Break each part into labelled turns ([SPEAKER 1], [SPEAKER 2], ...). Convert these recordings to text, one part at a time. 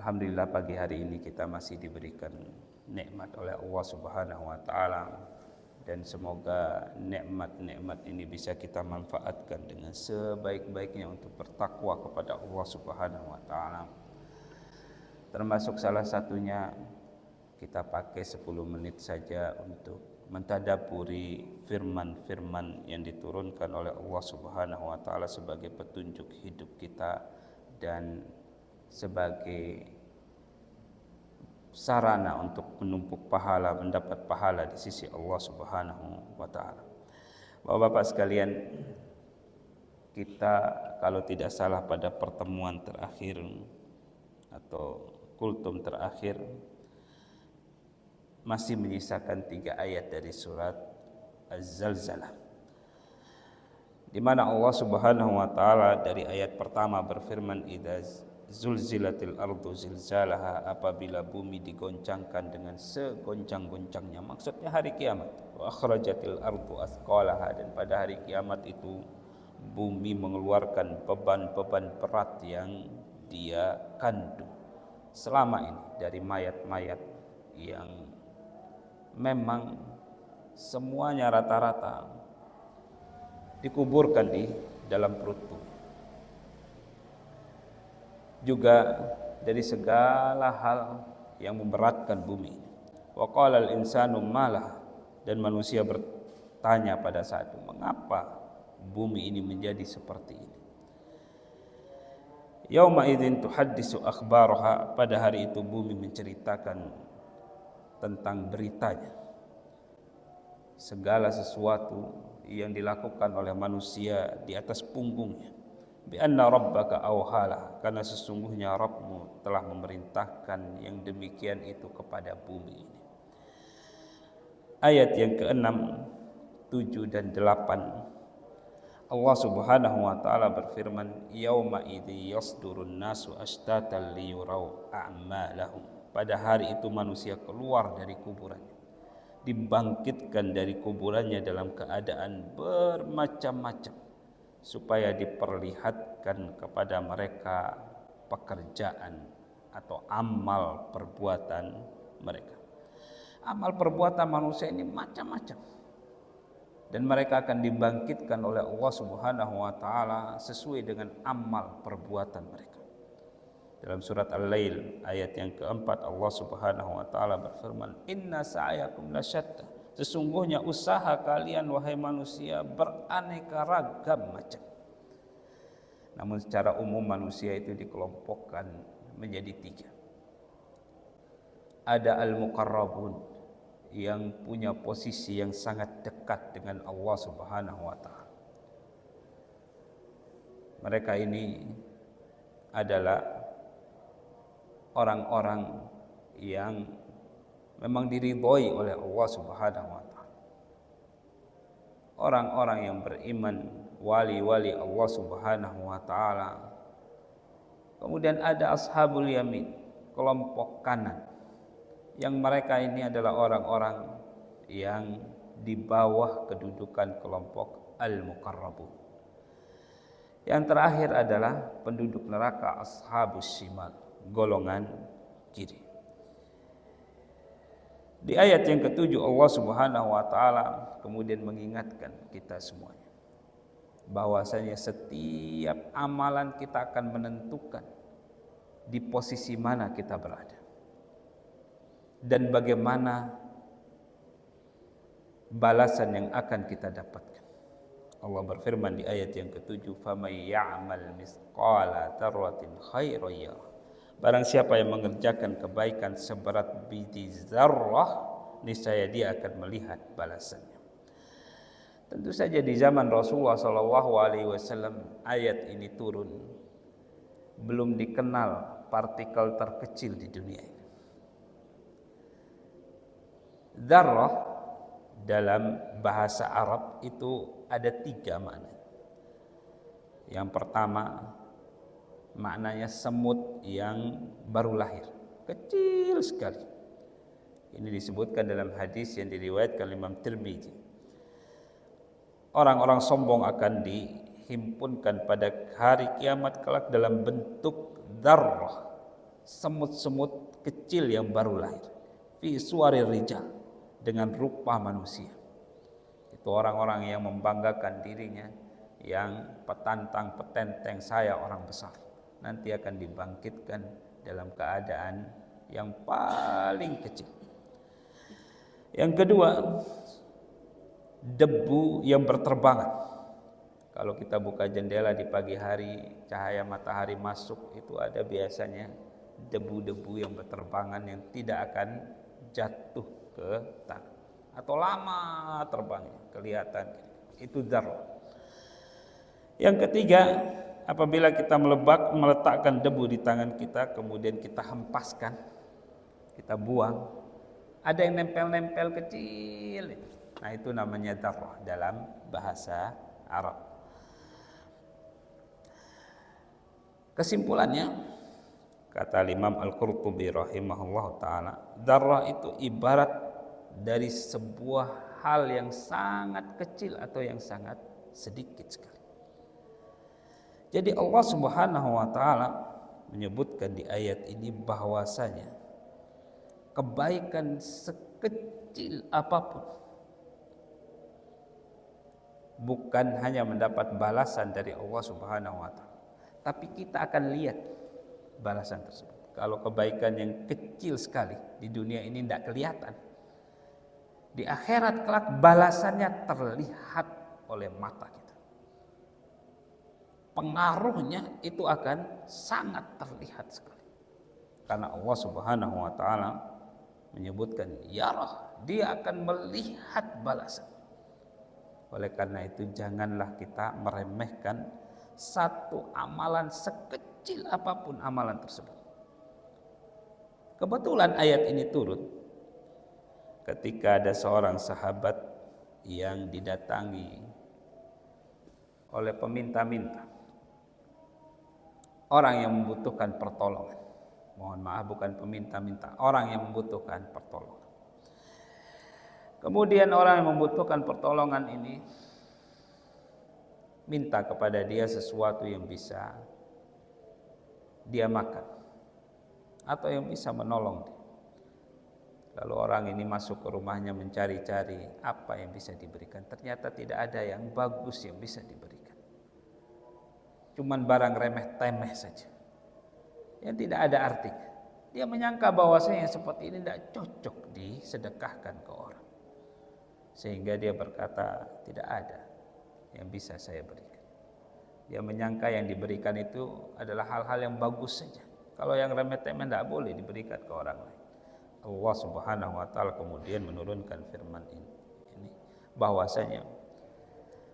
[SPEAKER 1] Alhamdulillah pagi hari ini kita masih diberikan nikmat oleh Allah Subhanahu wa taala, dan semoga nikmat-nikmat ini bisa kita manfaatkan dengan sebaik-baiknya untuk bertakwa kepada Allah Subhanahu wa taala. Termasuk salah satunya kita pakai 10 menit saja untuk mentadaburi firman-firman yang diturunkan oleh Allah Subhanahu wa taala sebagai petunjuk hidup kita dan sebagai sarana untuk menumpuk pahala, mendapat pahala di sisi Allah Subhanahu wa taala. Bapak-bapak sekalian, kita kalau tidak salah pada pertemuan terakhir atau kultum terakhir masih menyisakan 3 ayat dari surat Az-Zalzalah, di mana Allah Subhanahu wa taala dari ayat pertama berfirman, idza zulzilatil ardu zilzalaha, apabila bumi digoncangkan dengan segoncang-goncangnya, maksudnya hari kiamat. Wa akhrajatil ardu asqalaha, dan pada hari kiamat itu bumi mengeluarkan beban-beban berat yang dia kandung selama ini dari mayat-mayat yang memang semuanya rata-rata dikuburkan di dalam perut bumi. Juga dari segala hal yang memberatkan bumi. Wa qala al-insanu malah, dan manusia bertanya pada saat itu, mengapa bumi ini menjadi seperti ini? Yauma idzin tuhaddisu akhbaraha, pada hari itu bumi menceritakan tentang beritanya. Segala sesuatu yang dilakukan oleh manusia di atas punggungnya. Bi anna rabbaka awhala, karena sesungguhnya Rabbmu telah memerintahkan yang demikian itu kepada bumi ini. Ayat yang ke-6, 7 dan 8, Allah Subhanahu wa taala berfirman, yauma idzi yasdurun nasu ashtatan liyurau a'malahum, pada hari itu manusia keluar dari kuburannya, dibangkitkan dari kuburannya dalam keadaan bermacam-macam, supaya diperlihatkan kepada mereka pekerjaan atau amal perbuatan mereka. Amal perbuatan manusia ini macam-macam, dan mereka akan dibangkitkan oleh Allah Subhanahu wa taala sesuai dengan amal perbuatan mereka. Dalam surat Al-Lail ayat yang keempat, Allah Subhanahu wa taala berfirman, inna sa'yakum lasyatta, sesungguhnya usaha kalian wahai manusia beraneka ragam macam. Namun secara umum manusia itu dikelompokkan menjadi 3. Ada al-muqarrabun, yang punya posisi yang sangat dekat dengan Allah Subhanahu wa taala. Mereka ini adalah orang-orang yang memang diridhoi oleh Allah Subhanahu wa taala. Orang-orang yang beriman, wali-wali Allah Subhanahu wa taala. Kemudian ada ashabul yamin, kelompok kanan, yang mereka ini adalah orang-orang yang di bawah kedudukan kelompok al-muqarrabun. Yang terakhir adalah penduduk neraka ashabus shimal, golongan kiri. Di ayat yang ke-7 Allah Subhanahu wa taala kemudian mengingatkan kita semuanya bahwasanya setiap amalan kita akan menentukan di posisi mana kita berada dan bagaimana balasan yang akan kita dapatkan. Allah berfirman di ayat yang ke-7, "Famay ya'mal misqala dzarratin khairan yarah." Barang siapa yang mengerjakan kebaikan seberat biji zarrah, niscaya dia akan melihat balasannya. Tentu saja di zaman Rasulullah SAW ayat ini turun, belum dikenal partikel terkecil di dunia ini. Dzarrah dalam bahasa Arab itu ada 3 makna. Yang pertama, maknanya semut yang baru lahir, kecil sekali. Ini disebutkan dalam hadis yang diriwayatkan Imam Tirmizi. Orang-orang sombong akan dihimpunkan pada hari kiamat kelak dalam bentuk dzarrah, semut-semut kecil yang baru lahir. Fi suwarir rijal, dengan rupa manusia. Itu orang-orang yang membanggakan dirinya, yang petantang petenteng, saya orang besar. Nanti akan dibangkitkan dalam keadaan yang paling kecil. Yang kedua, debu yang berterbangan. Kalau kita buka jendela di pagi hari, cahaya matahari masuk, itu ada biasanya debu-debu yang berterbangan yang tidak akan jatuh ke tanah atau lama terbangnya, kelihatan. Itu dzarrah. Yang ketiga, apabila kita meletakkan debu di tangan kita, kemudian kita hempaskan, kita buang, ada yang nempel-nempel kecil. Nah, itu namanya dzarrah dalam bahasa Arab. Kesimpulannya, kata Imam Al-Qurtubi rahimahullah ta'ala, dzarrah itu ibarat dari sebuah hal yang sangat kecil atau yang sangat sedikit sekali. Jadi Allah Subhanahu wa ta'ala menyebutkan di ayat ini bahwasanya kebaikan sekecil apapun bukan hanya mendapat balasan dari Allah Subhanahu wa ta'ala, tapi kita akan lihat balasan tersebut. Kalau kebaikan yang kecil sekali di dunia ini tidak kelihatan, di akhirat kelak balasannya terlihat oleh mata kita. Pengaruhnya itu akan sangat terlihat sekali. Karena Allah Subhanahu wa ta'ala menyebutkan yarah, dia akan melihat balasan. Oleh karena itu janganlah kita meremehkan satu amalan sekecil apapun amalan tersebut. Kebetulan ayat ini turun ketika ada seorang sahabat yang didatangi oleh peminta-minta, orang yang membutuhkan pertolongan. Mohon maaf, bukan peminta-minta, orang yang membutuhkan pertolongan. Kemudian orang yang membutuhkan pertolongan ini minta kepada dia sesuatu yang bisa dia makan atau yang bisa menolong dia. Lalu orang ini masuk ke rumahnya mencari-cari apa yang bisa diberikan. Ternyata tidak ada yang bagus yang bisa diberikan. Cuman barang remeh-temeh saja yang tidak ada artinya. Dia menyangka bahwasanya yang seperti ini tidak cocok disedekahkan ke orang. Sehingga dia berkata, tidak ada yang bisa saya berikan. Dia menyangka yang diberikan itu adalah hal-hal yang bagus saja. Kalau yang remeh-temeh tidak boleh diberikan ke orang lain. Allah Subhanahu wa ta'ala kemudian menurunkan firman ini bahwasanya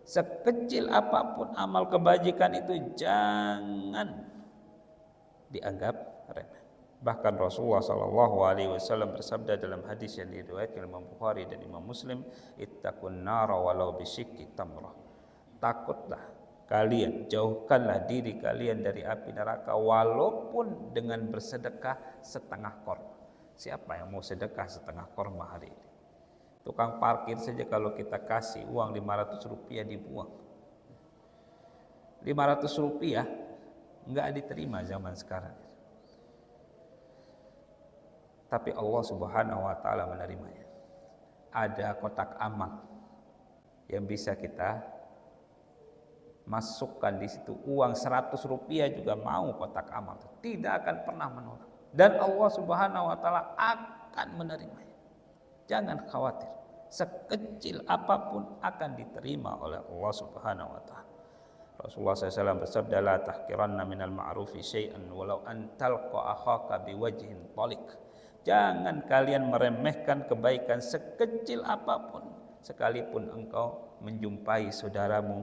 [SPEAKER 1] sekecil apapun amal kebajikan itu jangan dianggap remeh. Bahkan Rasulullah SAW bersabda dalam hadis yang diriwayatkan Imam Bukhari dan Imam Muslim, ittaqun nara walau bisyikki tamrah. Takutlah kalian, jauhkanlah diri kalian dari api neraka walaupun dengan bersedekah setengah korma. Siapa yang mau sedekah setengah korma hari ini? Tukang parkir saja kalau kita kasih uang 500 rupiah dibuang. 500 rupiah enggak diterima zaman sekarang. Tapi Allah Subhanahu wa ta'ala menerimanya. Ada kotak amal yang bisa kita masukkan di situ. Uang 100 rupiah juga mau kotak amal. Tidak akan pernah menolak. Dan Allah Subhanahu wa ta'ala akan menerimanya. Jangan khawatir. Sekecil apapun akan diterima oleh Allah Subhanahu wa ta'ala. Rasulullah SAW bersabda, la tahkiranna minal ma'rufi syai'an walau an talqa akhaka biwajhin talik. Jangan kalian meremehkan kebaikan sekecil apapun, sekalipun engkau menjumpai saudaramu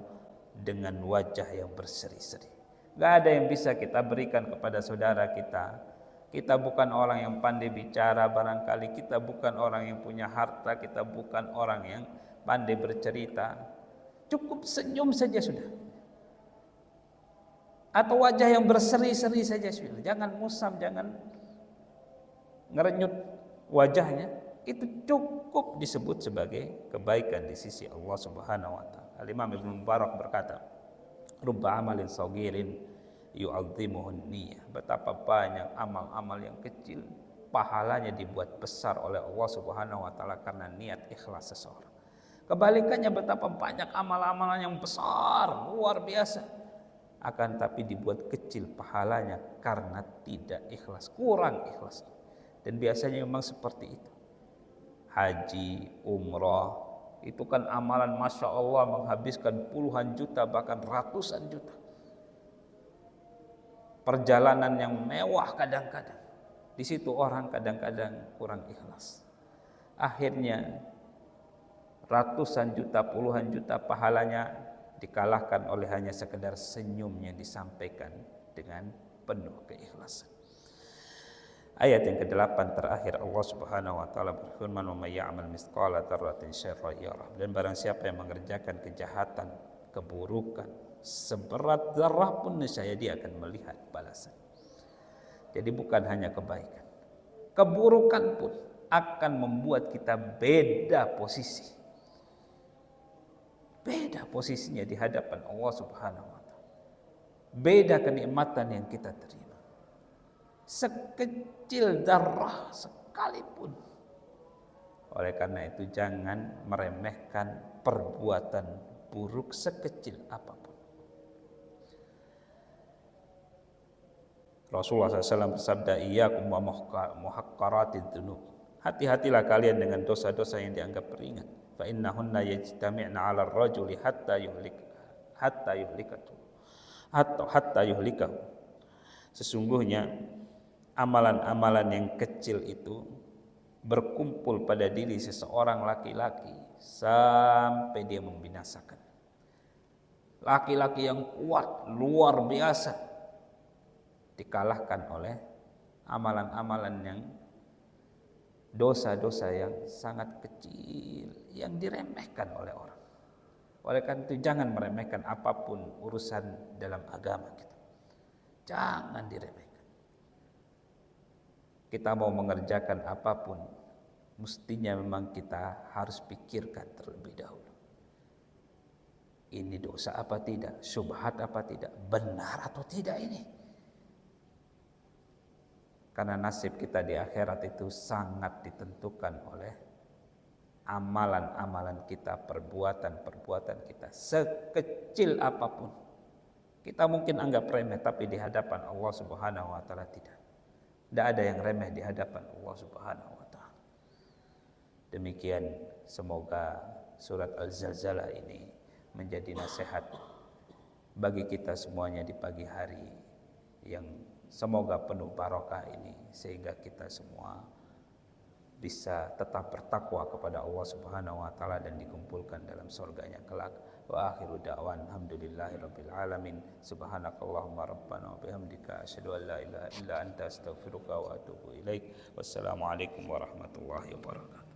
[SPEAKER 1] dengan wajah yang berseri-seri. Gak ada yang bisa kita berikan kepada saudara kita. Kita bukan orang yang pandai bicara, barangkali kita bukan orang yang punya harta, kita bukan orang yang pandai bercerita. Cukup senyum saja sudah. Atau wajah yang berseri-seri saja sudah. Jangan musam, jangan ngerenyut wajahnya, itu cukup disebut sebagai kebaikan di sisi Allah Subhanahu wa ta'ala. Al-Imam Ibnu Mubarak berkata, rubba amalin sagirin yu'azzimuhun niyah. Betapa banyak amal-amal yang kecil pahalanya dibuat besar oleh Allah Subhanahu wa taala karena niat ikhlas seseorang. Kebalikannya betapa banyak amal-amalan yang besar, luar biasa, akan tapi dibuat kecil pahalanya karena tidak ikhlas, kurang ikhlas. Dan biasanya memang seperti itu. Haji, umrah, itu kan amalan Masya Allah menghabiskan puluhan juta bahkan ratusan juta. Perjalanan yang mewah kadang-kadang. Di situ orang kadang-kadang kurang ikhlas. Akhirnya ratusan juta, puluhan juta pahalanya dikalahkan oleh hanya sekedar senyumnya disampaikan dengan penuh keikhlasan. Ayat yang ke-8 terakhir Allah Subhanahu wa taala berfirman, "Wa may ya'mal mithqala dzarratin syarran yarah." Dan barang siapa yang mengerjakan kejahatan, keburukan seberat zarah pun niscaya dia akan melihat balasan. Jadi bukan hanya kebaikan, keburukan pun akan membuat kita beda posisi. Beda posisinya di hadapan Allah Subhanahu wa taala. Beda kenikmatan yang kita terima. Sekecil darah sekalipun. Oleh karena itu jangan meremehkan perbuatan buruk sekecil apapun. Rasulullah SAW bersabda, "Iyyakum wa muhaqqaratidz dzunub." Hati-hatilah kalian dengan dosa-dosa yang dianggap ringan. Fa innahunna yajtami'na 'alal rajuli hatta yuhlikahu. Sesungguhnya amalan-amalan yang kecil itu berkumpul pada diri seseorang laki-laki sampai dia membinasakan. Laki-laki yang kuat, luar biasa, dikalahkan oleh amalan-amalan yang dosa-dosa yang sangat kecil yang diremehkan oleh orang. Oleh karena itu jangan meremehkan apapun urusan dalam agama kita. Jangan diremehkan. Kita mau mengerjakan apapun, mestinya memang kita harus pikirkan terlebih dahulu. Ini dosa apa tidak? Syubhat apa tidak? Benar atau tidak ini? Karena nasib kita di akhirat itu sangat ditentukan oleh amalan-amalan kita, perbuatan-perbuatan kita. Sekecil apapun. Kita mungkin anggap remeh, tapi di hadapan Allah Subhanahu wa taala tidak. Tidak ada yang remeh di hadapan Allah Subhanahu wa taala. Demikian semoga surat Al-Zalzalah ini menjadi nasihat bagi kita semuanya di pagi hari yang semoga penuh barokah ini, sehingga kita semua bisa tetap bertakwa kepada Allah Subhanahu wa taala dan dikumpulkan dalam surganya kelak. Wa akhiru da'wan alhamdulillahirabbil alamin. Subhanakallahumma rabbana wa bihamdika asyhadu an la ilaha illa anta astaghfiruka wa atubu ilaik. Wassalamualaikum warahmatullahi wabarakatuh.